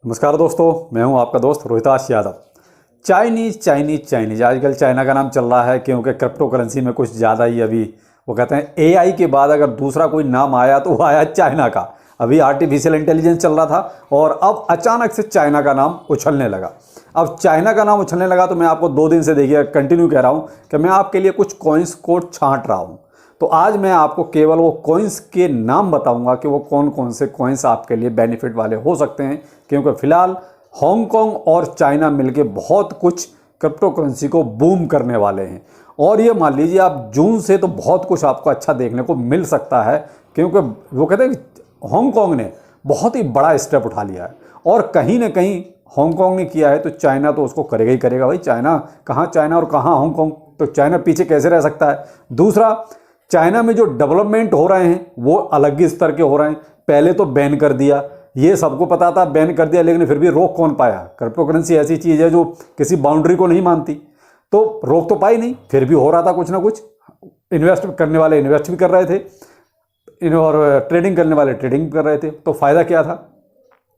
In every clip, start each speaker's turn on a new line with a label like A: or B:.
A: नमस्कार दोस्तों, मैं हूं आपका दोस्त रोहिताश यादव। चाइनीज आजकल चाइना का नाम चल रहा है क्योंकि क्रिप्टो करेंसी में कुछ ज़्यादा ही अभी वो कहते हैं एआई के बाद अगर दूसरा कोई नाम आया तो वो आया चाइना का। अभी आर्टिफिशियल इंटेलिजेंस चल रहा था और अब अचानक से चाइना का नाम उछलने लगा। अब चाइना का नाम उछलने लगा तो मैं आपको 2 दिन से देखिए कंटिन्यू कह रहा हूँ कि मैं आपके लिए कुछ कॉइन्स को छांट रहा हूँ। तो आज मैं आपको केवल वो कॉइन्स के नाम बताऊंगा कि वो कौन कौन से कॉइन्स आपके लिए बेनिफिट वाले हो सकते हैं, क्योंकि फिलहाल हांगकांग और चाइना मिलके बहुत कुछ क्रिप्टो करेंसी को बूम करने वाले हैं। और ये मान लीजिए आप जून से तो बहुत कुछ आपको अच्छा देखने को मिल सकता है, क्योंकि वो कहते हैं कि हांगकांग ने बहुत ही बड़ा स्टेप उठा लिया है और कहीं ना कहीं हांगकांग ने किया है तो चाइना तो उसको करेगा ही करेगा। भाई चाइना और कहाँ हांगकांग, तो चाइना पीछे कैसे रह सकता है। दूसरा, चाइना में जो डेवलपमेंट हो रहे हैं वो अलग ही स्तर के हो रहे हैं। पहले तो बैन कर दिया, ये सबको पता था, बैन कर दिया, लेकिन फिर भी रोक कौन पाया। क्रिप्टो करेंसी ऐसी चीज़ है जो किसी बाउंड्री को नहीं मानती, तो रोक तो पाई नहीं, फिर भी हो रहा था कुछ ना कुछ। इन्वेस्ट करने वाले इन्वेस्ट भी कर रहे थे और ट्रेडिंग करने वाले ट्रेडिंग कर रहे थे, तो फ़ायदा क्या था।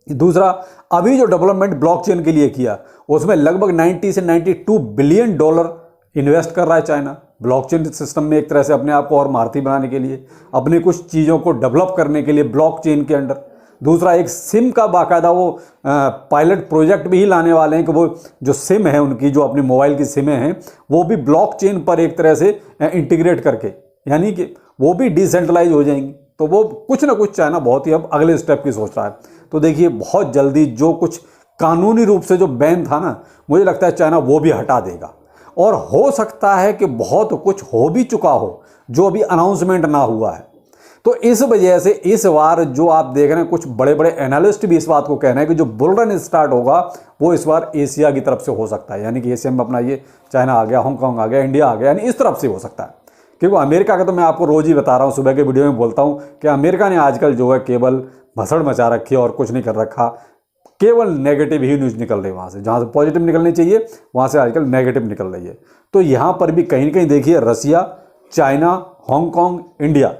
A: दूसरा, अभी जो डेवलपमेंट ब्लॉकचेन के लिए किया उसमें लगभग 90 से 92 बिलियन डॉलर इन्वेस्ट कर रहा है चाइना ब्लॉकचेन सिस्टम में, एक तरह से अपने आप को और मारुति बनाने के लिए, अपनी कुछ चीज़ों को डेवलप करने के लिए ब्लॉकचेन के अंडर। दूसरा, एक सिम का बाकायदा वो पायलट प्रोजेक्ट भी लाने वाले हैं कि वो जो सिम है उनकी, जो अपनी मोबाइल की सिमें हैं, वो भी ब्लॉकचेन पर एक तरह से इंटीग्रेट करके, यानी कि वो भी डिसेंट्रलाइज हो जाएंगी। तो वो कुछ ना कुछ चाइना बहुत ही अब अगले स्टेप की सोच रहा है। तो देखिए, बहुत जल्दी जो कुछ कानूनी रूप से जो बैन था ना, मुझे लगता है चाइना वो भी हटा देगा। और हो सकता है कि बहुत कुछ हो भी चुका हो जो अभी अनाउंसमेंट ना हुआ है। तो इस वजह से इस बार जो आप देख रहे हैं, कुछ बड़े बड़े एनालिस्ट भी इस बात को कह रहे हैं कि जो बुल रन स्टार्ट होगा वो इस बार एशिया की तरफ से हो सकता है। यानी कि एशिया में अपना ये चाइना आ गया, हांगकांग आ गया, इंडिया आ गया, यानी इस तरफ से हो सकता है। क्योंकि अमेरिका का तो मैं आपको रोज़ ही बता रहा हूँ, सुबह के वीडियो में बोलता हूँ कि अमेरिका ने आजकल जो है केवल भसड़ मचा रखी है और कुछ नहीं कर रखा। केवल नेगेटिव ही न्यूज़ निकल रही है वहाँ से, जहाँ से पॉजिटिव निकलनी चाहिए वहाँ से आजकल नेगेटिव निकल रही है। तो यहाँ पर भी कहीं ना कहीं देखिए, रसिया, चाइना, हांगकांग, इंडिया,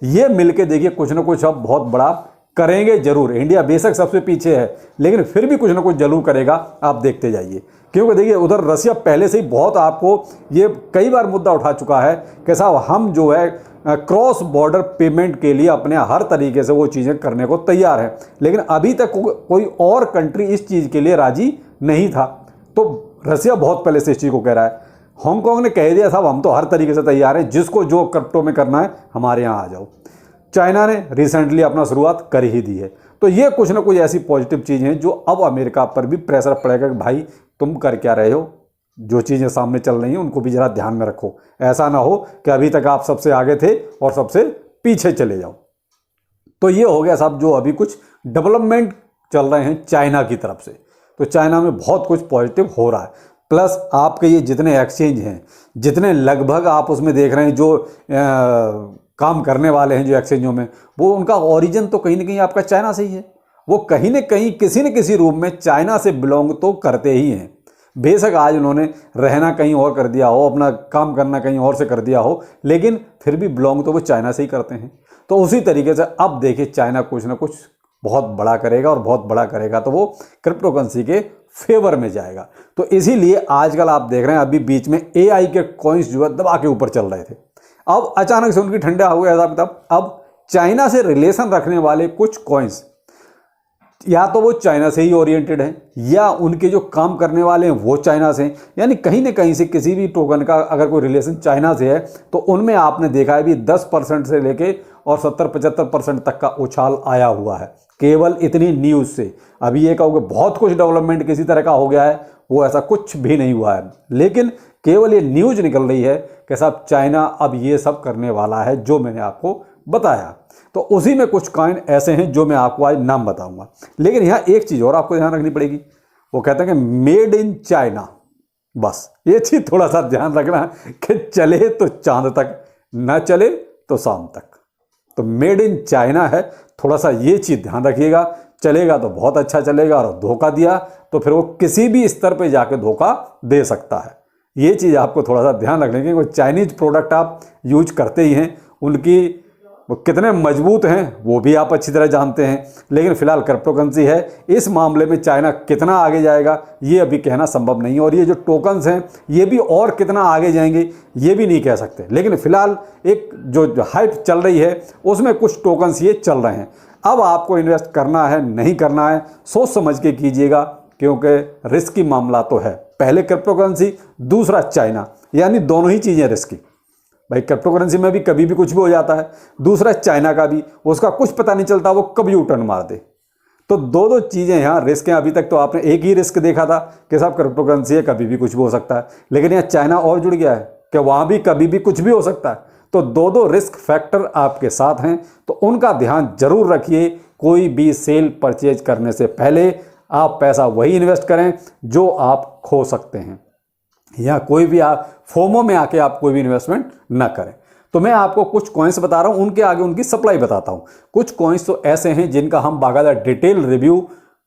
A: ये मिलके देखिए कुछ ना कुछ अब बहुत बड़ा करेंगे जरूर। इंडिया बेशक सबसे पीछे है, लेकिन फिर भी कुछ ना कुछ जरूर करेगा, आप देखते जाइए। क्योंकि देखिए, उधर रसिया पहले से ही बहुत आपको ये कई बार मुद्दा उठा चुका है कि साहब हम जो है क्रॉस बॉर्डर पेमेंट के लिए अपने हर तरीके से वो चीज़ें करने को तैयार है, लेकिन अभी तक कोई और कंट्री इस चीज़ के लिए राजी नहीं था। तो रसिया बहुत पहले से इस चीज़ को कह रहा है। हांगकांग ने कह दिया साहब हम तो हर तरीके से तैयार हैं, जिसको जो क्रिप्टो में करना है हमारे यहाँ आ जाओ। चाइना ने रिसेंटली अपना शुरुआत कर ही दी है। तो ये कुछ ना कुछ ऐसी पॉजिटिव चीज़ें हैं जो अब अमेरिका पर भी प्रेशर पड़ेगा कि भाई तुम कर क्या रहे हो, जो चीज़ें सामने चल रही हैं उनको भी ज़रा ध्यान में रखो। ऐसा ना हो कि अभी तक आप सबसे आगे थे और सबसे पीछे चले जाओ। तो ये हो गया साहब जो अभी कुछ डेवलपमेंट चल रहे हैं चाइना की तरफ से। तो चाइना में बहुत कुछ पॉजिटिव हो रहा है। प्लस आपके ये जितने एक्सचेंज हैं, जितने लगभग आप उसमें देख रहे हैं जो काम करने वाले हैं जो एक्सचेंजों में, वो उनका ओरिजिन तो कहीं ना कहीं आपका चाइना से ही है। वो कहीं ना कहीं किसी न किसी रूप में चाइना से बिलोंग तो करते ही हैं। बेशक आज उन्होंने रहना कहीं और कर दिया हो, अपना काम करना कहीं और से कर दिया हो, लेकिन फिर भी बिलोंग तो वो चाइना से ही करते हैं। तो उसी तरीके से अब देखिए चाइना कुछ ना कुछ बहुत बड़ा करेगा, और बहुत बड़ा करेगा तो वो क्रिप्टो करेंसी के फेवर में जाएगा। तो इसीलिए आजकल आप देख रहे हैं अभी बीच में एआई के कॉइन्स जो है दबा के ऊपर चल रहे थे, अब अचानक से उनकी ठंडा हो गया हिसाब किताब। अब चाइना से रिलेशन रखने वाले कुछ कॉइन्स या तो वो चाइना से ही ओरिएंटेड हैं, या उनके जो काम करने वाले हैं वो चाइना से हैं। यानी कहीं ना कहीं से किसी भी टोकन का अगर कोई रिलेशन चाइना से है तो उनमें आपने देखा है भी 10% से लेके और 70-75% तक का उछाल आया हुआ है, केवल इतनी न्यूज़ से। अभी ये कहोगे बहुत कुछ डेवलपमेंट किसी तरह का हो गया है, वो ऐसा कुछ भी नहीं हुआ है, लेकिन केवल ये न्यूज़ निकल रही है कि साहब चाइना अब ये सब करने वाला है जो मैंने आपको बताया। तो उसी में कुछ कॉइन ऐसे हैं जो मैं आपको आज नाम बताऊंगा। लेकिन यहाँ एक चीज़ और आपको ध्यान रखनी पड़ेगी, वो कहते हैं कि मेड इन चाइना। बस ये चीज़ थोड़ा सा ध्यान रखना कि चले तो चांद तक, ना चले तो शाम तक। तो मेड इन चाइना है, थोड़ा सा ये चीज़ ध्यान रखिएगा। चलेगा तो बहुत अच्छा चलेगा, और धोखा दिया तो फिर वो किसी भी स्तर पे जाके धोखा दे सकता है। ये चीज़ आपको थोड़ा सा ध्यान रखने की। चाइनीज प्रोडक्ट आप यूज करते ही हैं, उनकी वो कितने मजबूत हैं वो भी आप अच्छी तरह जानते हैं। लेकिन फिलहाल क्रिप्टो करेंसी है, इस मामले में चाइना कितना आगे जाएगा ये अभी कहना संभव नहीं है, और ये जो टोकन्स हैं ये भी और कितना आगे जाएंगे ये भी नहीं कह सकते। लेकिन फिलहाल एक जो हाइप चल रही है उसमें कुछ टोकन्स ये चल रहे हैं। अब आपको इन्वेस्ट करना है नहीं करना है सोच समझ के कीजिएगा, क्योंकि रिस्की मामला तो है। पहले क्रिप्टो करेंसी, दूसरा चाइना, यानी दोनों ही चीज़ें रिस्की। भाई क्रिप्टो करेंसी में भी कभी भी कुछ भी हो जाता है, दूसरा चाइना का भी, उसका कुछ पता नहीं चलता वो कब यू टर्न मार दे। तो दो चीज़ें यहाँ रिस्क हैं। अभी तक तो आपने एक ही रिस्क देखा था कि साहब क्रिप्टो करेंसी है कभी भी कुछ भी हो सकता है, लेकिन यहाँ चाइना और जुड़ गया है कि वहाँ भी कभी भी कुछ भी हो सकता है। तो दो रिस्क फैक्टर आपके साथ हैं, तो उनका ध्यान जरूर रखिए। कोई भी सेल परचेज करने से पहले आप पैसा वही इन्वेस्ट करें जो आप खो सकते हैं, या कोई भी आप फोमो में आके आप कोई भी इन्वेस्टमेंट ना करें। तो मैं आपको कुछ कॉइन्स बता रहा हूं, उनके आगे उनकी सप्लाई बताता हूं। कुछ कॉइन्स तो ऐसे हैं जिनका हम बाकायदा डिटेल रिव्यू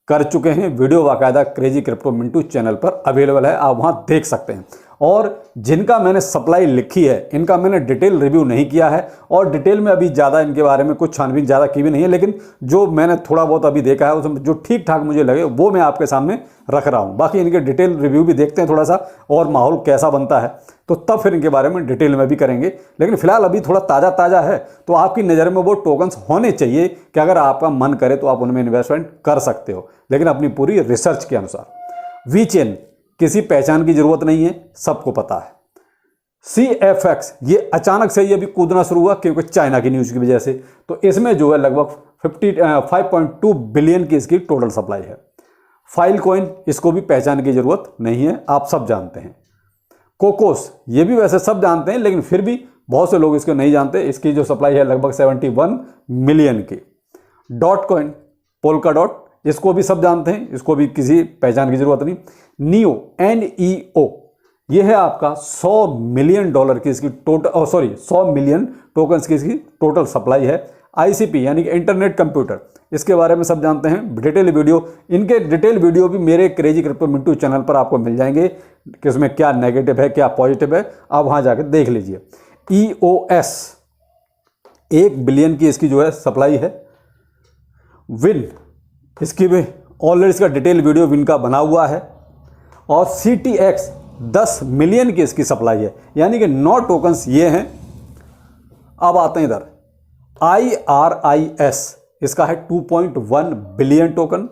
A: कर चुके हैं, वीडियो बाकायदा क्रेजी क्रिप्टो मिंटू चैनल पर अवेलेबल है, आप वहां देख सकते हैं। और जिनका मैंने सप्लाई लिखी है इनका मैंने डिटेल रिव्यू नहीं किया है, और डिटेल में अभी ज़्यादा इनके बारे में कुछ छानबीन ज़्यादा की भी नहीं है, लेकिन जो मैंने थोड़ा बहुत अभी देखा है उसमें जो ठीक ठाक मुझे लगे वो मैं आपके सामने रख रहा हूँ। बाकी इनके डिटेल रिव्यू भी देखते हैं थोड़ा सा, और माहौल कैसा बनता है तो तब फिर इनके बारे में डिटेल में भी करेंगे। लेकिन फिलहाल अभी थोड़ा ताज़ा है, तो आपकी नज़र में वो टोकन्स होने चाहिए कि अगर आपका मन करे तो आप उनमें इन्वेस्टमेंट कर सकते हो, लेकिन अपनी पूरी रिसर्च के अनुसार। वीचेन किसी पहचान की जरूरत नहीं है, सबको पता है। CFX ये अचानक से ये भी कूदना शुरू हुआ क्योंकि चाइना की न्यूज़ की वजह से, तो इसमें जो है लगभग 5.2 बिलियन की इसकी टोटल सप्लाई है। फाइल कॉइन इसको भी पहचान की जरूरत नहीं है, आप सब जानते हैं। कोकोस ये भी वैसे सब जानते हैं, लेकिन फिर भी बहुत से लोग इसको नहीं जानते। इसकी जो सप्लाई है लगभग 71 मिलियन की। डॉट कॉइन, पोल्का डॉट, इसको भी सब जानते हैं, इसको भी किसी पहचान की जरूरत नहीं। नियो, NEO, यह है आपका $100 मिलियन की इसकी टोटल, 100 मिलियन टोकन्स की इसकी टोटल सप्लाई है। ICP यानी कि इंटरनेट कंप्यूटर, इसके बारे में सब जानते हैं। डिटेल वीडियो, इनके डिटेल वीडियो भी मेरे क्रेजी क्रिप्टो मिंटू चैनल पर आपको मिल जाएंगे कि इसमें क्या नेगेटिव है क्या पॉजिटिव है, आप वहां जाकर देख लीजिए। EOS 1 बिलियन की इसकी जो है सप्लाई है। विन, इसकी भी ऑलरेडी इसका डिटेल वीडियो विन का बना हुआ है। और CTX 10 मिलियन की इसकी सप्लाई है, यानी कि 9 टोकन्स ये हैं। अब आते हैं इधर, IRIS इसका है 2.1 billion token.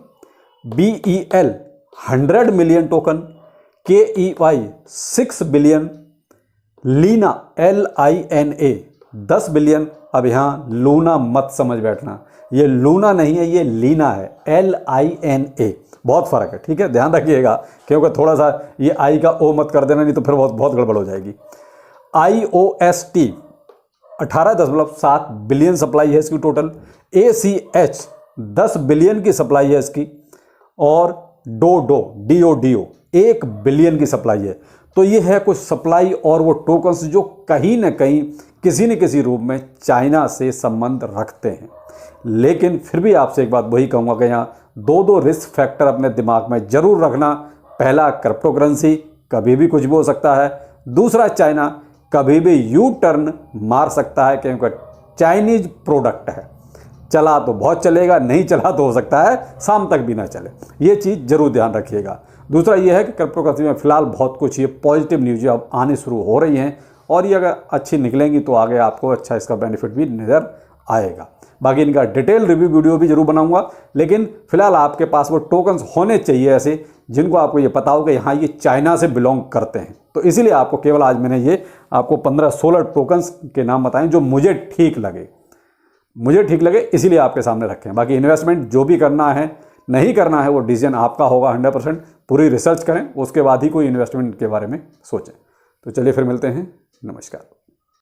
A: BEL 100 million token. KEY 6 billion. Lina LINA 10 billion. अब यहां लूना मत समझ बैठना, ये लूना नहीं है, ये लीना है, LINA, बहुत फर्क है, ठीक है, ध्यान रखिएगा, क्योंकि थोड़ा सा ये आई का ओ मत कर देना, नहीं तो फिर बहुत गड़बड़ हो जाएगी। IOST 18.7 बिलियन सप्लाई है इसकी टोटल। ACH 10 बिलियन की सप्लाई है इसकी। और DODO 1 बिलियन की सप्लाई है। तो ये है कुछ सप्लाई और वो टोकन्स जो कहीं ना कहीं किसी न किसी रूप में चाइना से संबंध रखते हैं। लेकिन फिर भी आपसे एक बात वही कहूँगा कि यहाँ दो रिस्क फैक्टर अपने दिमाग में जरूर रखना। पहला, क्रिप्टो करेंसी कभी भी कुछ भी हो सकता है। दूसरा, चाइना कभी भी यू टर्न मार सकता है, क्योंकि चाइनीज प्रोडक्ट है। चला तो बहुत चलेगा, नहीं चला तो हो सकता है शाम तक भी ना चले, ये चीज़ जरूर ध्यान रखिएगा। दूसरा ये है कि क्रिप्टो करेंसी में फिलहाल बहुत कुछ ये पॉजिटिव न्यूज़ अब आने शुरू हो रही हैं, और ये अगर अच्छी निकलेंगी तो आगे आपको अच्छा इसका बेनिफिट भी नज़र आएगा। बाकी इनका डिटेल रिव्यू वीडियो भी जरूर बनाऊंगा, लेकिन फिलहाल आपके पास वो टोकन्स होने चाहिए ऐसे जिनको आपको ये पता हो कि हाँ ये चाइना से बिलोंग करते हैं। तो इसीलिए आपको केवल आज मैंने ये आपको 15-16 टोकन्स के नाम बताएं जो मुझे ठीक लगे, इसीलिए आपके सामने रखें। बाकी इन्वेस्टमेंट जो भी करना है नहीं करना है वो डिसीजन आपका होगा 100%। पूरी रिसर्च करें, उसके बाद ही कोई इन्वेस्टमेंट के बारे में सोचें। तो चलिए फिर मिलते हैं, नमस्कार।